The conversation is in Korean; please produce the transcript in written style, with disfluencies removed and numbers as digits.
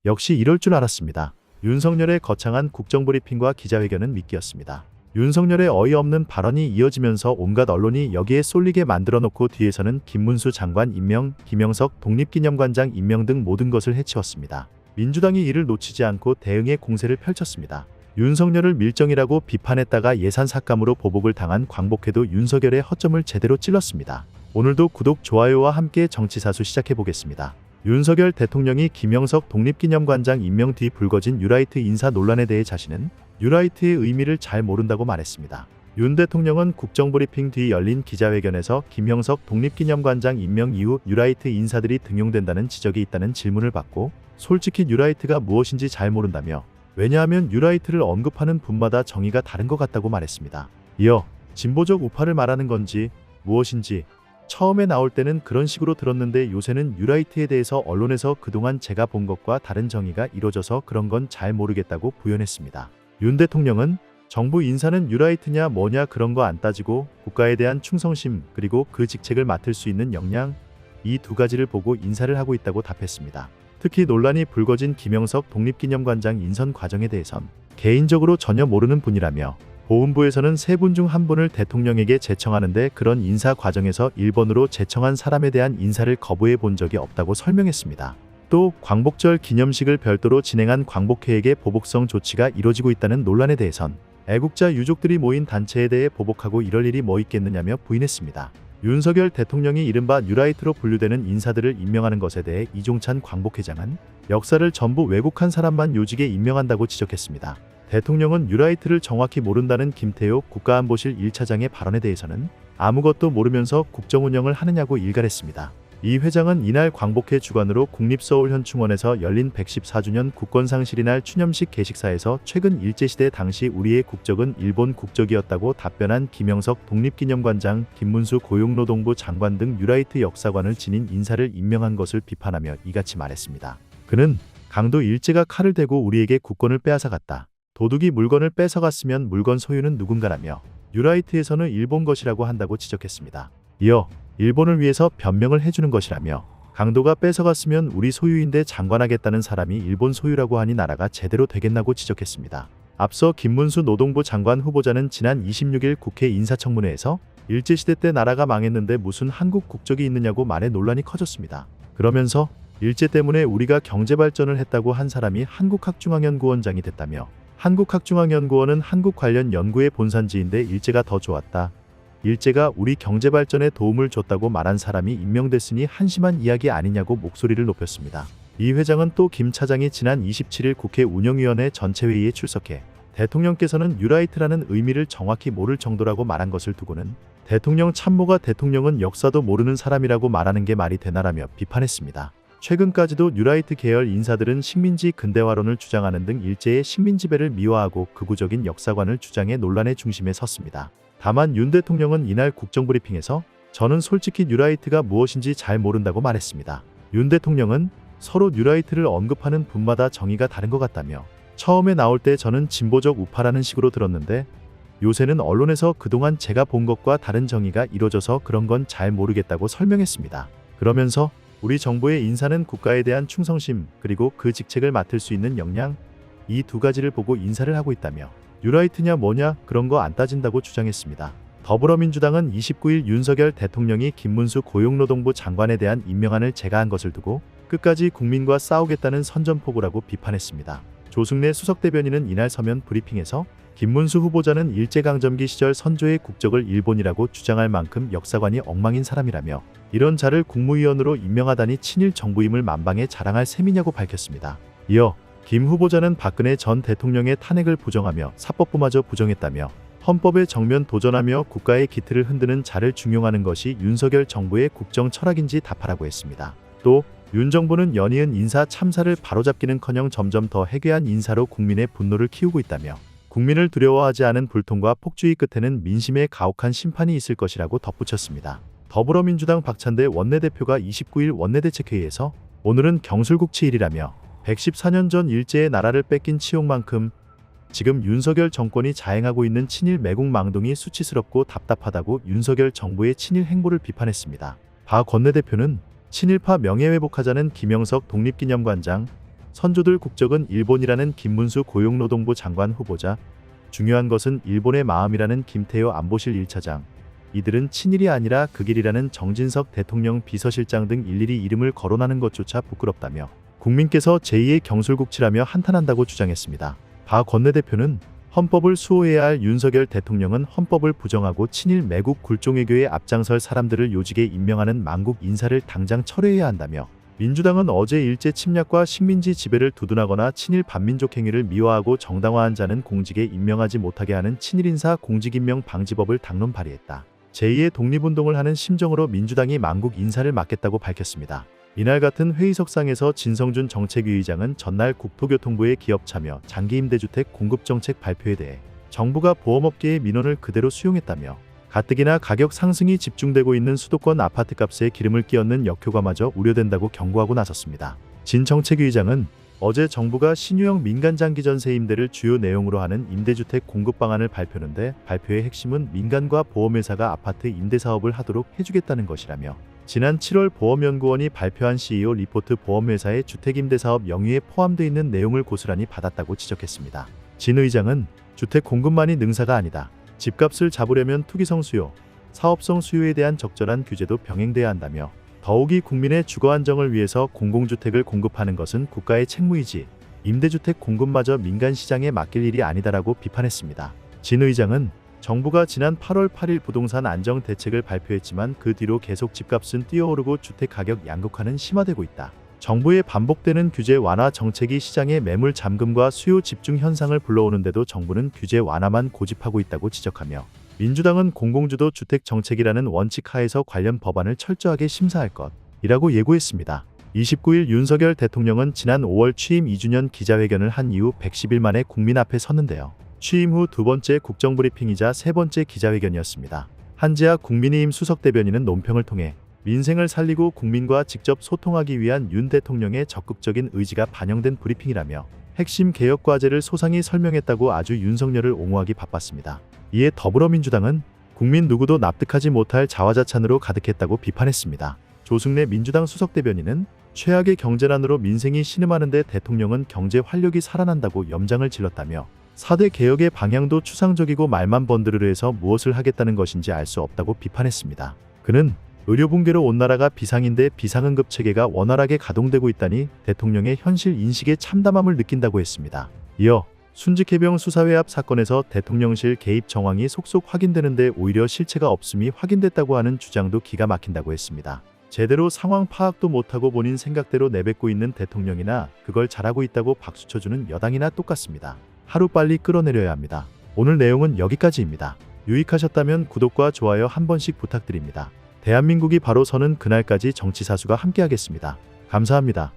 역시 이럴 줄 알았습니다. 윤석열의 거창한 국정브리핑과 기자회견은 미끼였습니다. 윤석열의 어이없는 발언이 이어지면서 온갖 언론이 여기에 쏠리게 만들어놓고 뒤에서는 김문수 장관 임명, 김영석 독립기념관장 임명 등 모든 것을 해치웠습니다. 민주당이 이를 놓치지 않고 대응의 공세를 펼쳤습니다. 윤석열을 밀정이라고 비판했다가 예산 삭감으로 보복을 당한 광복회도 윤석열의 허점을 제대로 찔렀습니다. 오늘도 구독, 좋아요와 함께 정치사수 시작해보겠습니다. 윤석열 대통령이 김영석 독립기념관장 임명 뒤 불거진 뉴라이트 인사 논란에 대해 자신은 뉴라이트의 의미를 잘 모른다고 말했습니다. 윤 대통령은 국정브리핑 뒤 열린 기자회견에서 김영석 독립기념관장 임명 이후 뉴라이트 인사들이 등용된다는 지적이 있다는 질문을 받고 솔직히 뉴라이트가 무엇인지 잘 모른다며 왜냐하면 뉴라이트를 언급하는 분마다 정의가 다른 것 같다고 말했습니다. 이어 진보적 우파를 말하는 건지 무엇인지 처음에 나올 때는 그런 식으로 들었는데 요새는 뉴라이트에 대해서 언론에서 그동안 제가 본 것과 다른 정의가 이뤄져서 그런 건 잘 모르겠다고 부연했습니다. 윤 대통령은 정부 인사는 뉴라이트냐 뭐냐 그런 거 안 따지고 국가에 대한 충성심 그리고 그 직책을 맡을 수 있는 역량 이 두 가지를 보고 인사를 하고 있다고 답했습니다. 특히 논란이 불거진 김영석 독립기념관장 인선 과정에 대해선 개인적으로 전혀 모르는 분이라며 보훈부에서는 세 분 중 한 분을 대통령에게 제청하는데 그런 인사 과정에서 1번으로 제청한 사람에 대한 인사를 거부해 본 적이 없다고 설명했습니다. 또 광복절 기념식을 별도로 진행한 광복회에게 보복성 조치가 이뤄지고 있다는 논란에 대해선 애국자 유족들이 모인 단체에 대해 보복하고 이럴 일이 뭐 있겠느냐며 부인했습니다. 윤석열 대통령이 이른바 뉴라이트로 분류되는 인사들을 임명하는 것에 대해 이종찬 광복회장은 역사를 전부 왜곡한 사람만 요직에 임명한다고 지적했습니다. 대통령은 뉴라이트를 정확히 모른다는 김태효 국가안보실 1차장의 발언에 대해서는 아무것도 모르면서 국정운영을 하느냐고 일갈했습니다. 이 회장은 이날 광복회 주관으로 국립서울현충원에서 열린 114주년 국권상실이날 추념식 개식사에서 최근 일제시대 당시 우리의 국적은 일본 국적이었다고 답변한 김영석 독립기념관장, 김문수 고용노동부 장관 등 뉴라이트 역사관을 지닌 인사를 임명한 것을 비판하며 이같이 말했습니다. 그는 강도 일제가 칼을 대고 우리에게 국권을 빼앗아갔다. 도둑이 물건을 뺏어갔으면 물건 소유는 누군가라며 뉴라이트에서는 일본 것이라고 한다고 지적했습니다. 이어 일본을 위해서 변명을 해주는 것이라며 강도가 뺏어갔으면 우리 소유인데 장관하겠다는 사람이 일본 소유라고 하니 나라가 제대로 되겠나고 지적했습니다. 앞서 김문수 노동부 장관 후보자는 지난 26일 국회 인사청문회에서 일제시대 때 나라가 망했는데 무슨 한국 국적이 있느냐고 말해 논란이 커졌습니다. 그러면서 일제 때문에 우리가 경제발전을 했다고 한 사람이 한국학중앙연구원장이 됐다며 한국학중앙연구원은 한국 관련 연구의 본산지인데 일제가 더 좋았다. 일제가 우리 경제발전에 도움을 줬다고 말한 사람이 임명됐으니 한심한 이야기 아니냐고 목소리를 높였습니다. 이 회장은 또 김 차장이 지난 27일 국회 운영위원회 전체회의에 출석해 대통령께서는 뉴라이트라는 의미를 정확히 모를 정도라고 말한 것을 두고는 대통령 참모가 대통령은 역사도 모르는 사람이라고 말하는 게 말이 되나라며 비판했습니다. 최근까지도 뉴라이트 계열 인사들은 식민지 근대화론을 주장하는 등 일제의 식민지배를 미화하고 극우적인 역사관을 주장해 논란의 중심에 섰습니다. 다만 윤 대통령은 이날 국정브리핑에서 저는 솔직히 뉴라이트가 무엇인지 잘 모른다고 말했습니다. 윤 대통령은 서로 뉴라이트를 언급하는 분마다 정의가 다른 것 같다며 처음에 나올 때 저는 진보적 우파라는 식으로 들었는데 요새는 언론에서 그동안 제가 본 것과 다른 정의가 이뤄져서 그런 건 잘 모르겠다고 설명했습니다. 그러면서 우리 정부의 인사는 국가에 대한 충성심 그리고 그 직책을 맡을 수 있는 역량 이 두 가지를 보고 인사를 하고 있다며 뉴라이트냐 뭐냐 그런 거 안 따진다고 주장했습니다. 더불어민주당은 29일 윤석열 대통령이 김문수 고용노동부 장관에 대한 임명안을 제거한 것을 두고 끝까지 국민과 싸우겠다는 선전포고라고 비판했습니다. 조승래 수석대변인은 이날 서면 브리핑에서 김문수 후보자는 일제강점기 시절 선조의 국적을 일본이라고 주장할 만큼 역사관이 엉망인 사람이라며 이런 자를 국무위원으로 임명하다니 친일 정부임을 만방에 자랑할 셈이냐고 밝혔습니다. 이어 김 후보자는 박근혜 전 대통령의 탄핵을 부정하며 사법부마저 부정했다며 헌법에 정면 도전하며 국가의 기틀을 흔드는 자를 중용하는 것이 윤석열 정부의 국정 철학인지 답하라고 했습니다. 또 윤 정부는 연이은 인사 참사를 바로잡기는커녕 점점 더 해괴한 인사로 국민의 분노를 키우고 있다며 국민을 두려워하지 않은 불통과 폭주의 끝에는 민심의 가혹한 심판이 있을 것이라고 덧붙였습니다. 더불어민주당 박찬대 원내대표가 29일 원내대책회의에서 오늘은 경술국치일이라며 114년 전 일제의 나라를 뺏긴 치욕만큼 지금 윤석열 정권이 자행하고 있는 친일 매국 망동이 수치스럽고 답답하다고 윤석열 정부의 친일 행보를 비판했습니다. 박 원내대표는 친일파 명예회복하자는 김영석 독립기념관장, 선조들 국적은 일본이라는 김문수 고용노동부 장관 후보자, 중요한 것은 일본의 마음이라는 김태효 안보실 1차장, 이들은 친일이 아니라 극일이라는 정진석 대통령 비서실장 등 일일이 이름을 거론하는 것조차 부끄럽다며 국민께서 제2의 경술국치라며 한탄한다고 주장했습니다. 바 권내대표는 헌법을 수호해야 할 윤석열 대통령은 헌법을 부정하고 친일 매국 굴종외교에 앞장설 사람들을 요직에 임명하는 망국 인사를 당장 철회해야 한다며 민주당은 어제 일제 침략과 식민지 지배를 두둔하거나 친일 반민족 행위를 미화하고 정당화한 자는 공직에 임명하지 못하게 하는 친일인사 공직임명 방지법을 당론 발의했다. 제2의 독립운동을 하는 심정으로 민주당이 망국 인사를 막겠다고 밝혔습니다. 이날 같은 회의석상에서 진성준 정책위 의장은 전날 국토교통부의 기업 참여 장기임대주택 공급정책 발표에 대해 정부가 보험업계의 민원을 그대로 수용했다며 가뜩이나 가격 상승이 집중되고 있는 수도권 아파트값에 기름을 끼얹는 역효과마저 우려된다고 경고하고 나섰습니다. 진 정책위 의장은 어제 정부가 신유형 민간장기전세 임대를 주요 내용으로 하는 임대주택 공급 방안을 발표했는데 발표의 핵심은 민간과 보험회사가 아파트 임대사업을 하도록 해주겠다는 것이라며 지난 7월 보험연구원이 발표한 CEO 리포트 보험회사의 주택임대사업 영유에 포함되어 있는 내용을 고스란히 받았다고 지적했습니다. 진 의장은 주택 공급만이 능사가 아니다. 집값을 잡으려면 투기성 수요, 사업성 수요에 대한 적절한 규제도 병행돼야 한다며 더욱이 국민의 주거 안정을 위해서 공공주택을 공급하는 것은 국가의 책무이지 임대주택 공급마저 민간시장에 맡길 일이 아니다라고 비판했습니다. 진 의장은 정부가 지난 8월 8일 부동산 안정 대책을 발표했지만 그 뒤로 계속 집값은 뛰어오르고 주택 가격 양극화는 심화되고 있다. 정부의 반복되는 규제 완화 정책이 시장의 매물 잠금과 수요 집중 현상을 불러오는데도 정부는 규제 완화만 고집하고 있다고 지적하며 민주당은 공공주도 주택 정책이라는 원칙 하에서 관련 법안을 철저하게 심사할 것이라고 예고했습니다. 29일 윤석열 대통령은 지난 5월 취임 2주년 기자회견을 한 이후 110일 만에 국민 앞에 섰는데요. 취임 후 두 번째 국정브리핑이자 세 번째 기자회견이었습니다. 한지아 국민의힘 수석대변인은 논평을 통해 민생을 살리고 국민과 직접 소통하기 위한 윤 대통령의 적극적인 의지가 반영된 브리핑이라며 핵심 개혁 과제를 소상히 설명했다고 아주 윤석열을 옹호하기 바빴습니다. 이에 더불어민주당은 국민 누구도 납득하지 못할 자화자찬으로 가득했다고 비판했습니다. 조승래 민주당 수석대변인은 최악의 경제난으로 민생이 신음하는데 대통령은 경제 활력이 살아난다고 염장을 질렀다며 4대 개혁의 방향도 추상적이고 말만 번드르르해서 무엇을 하겠다는 것인지 알 수 없다고 비판했습니다. 그는 의료 붕괴로 온 나라가 비상인데 비상응급 체계가 원활하게 가동되고 있다니 대통령의 현실 인식에 참담함을 느낀다고 했습니다. 이어 순직해병 수사회 앞 사건에서 대통령실 개입 정황이 속속 확인되는데 오히려 실체가 없음이 확인됐다고 하는 주장도 기가 막힌다고 했습니다. 제대로 상황 파악도 못하고 본인 생각대로 내뱉고 있는 대통령이나 그걸 잘하고 있다고 박수쳐주는 여당이나 똑같습니다. 하루빨리 끌어내려야 합니다. 오늘 내용은 여기까지입니다. 유익하셨다면 구독과 좋아요 한 번씩 부탁드립니다. 대한민국이 바로 서는 그날까지 정치사수가 함께하겠습니다. 감사합니다.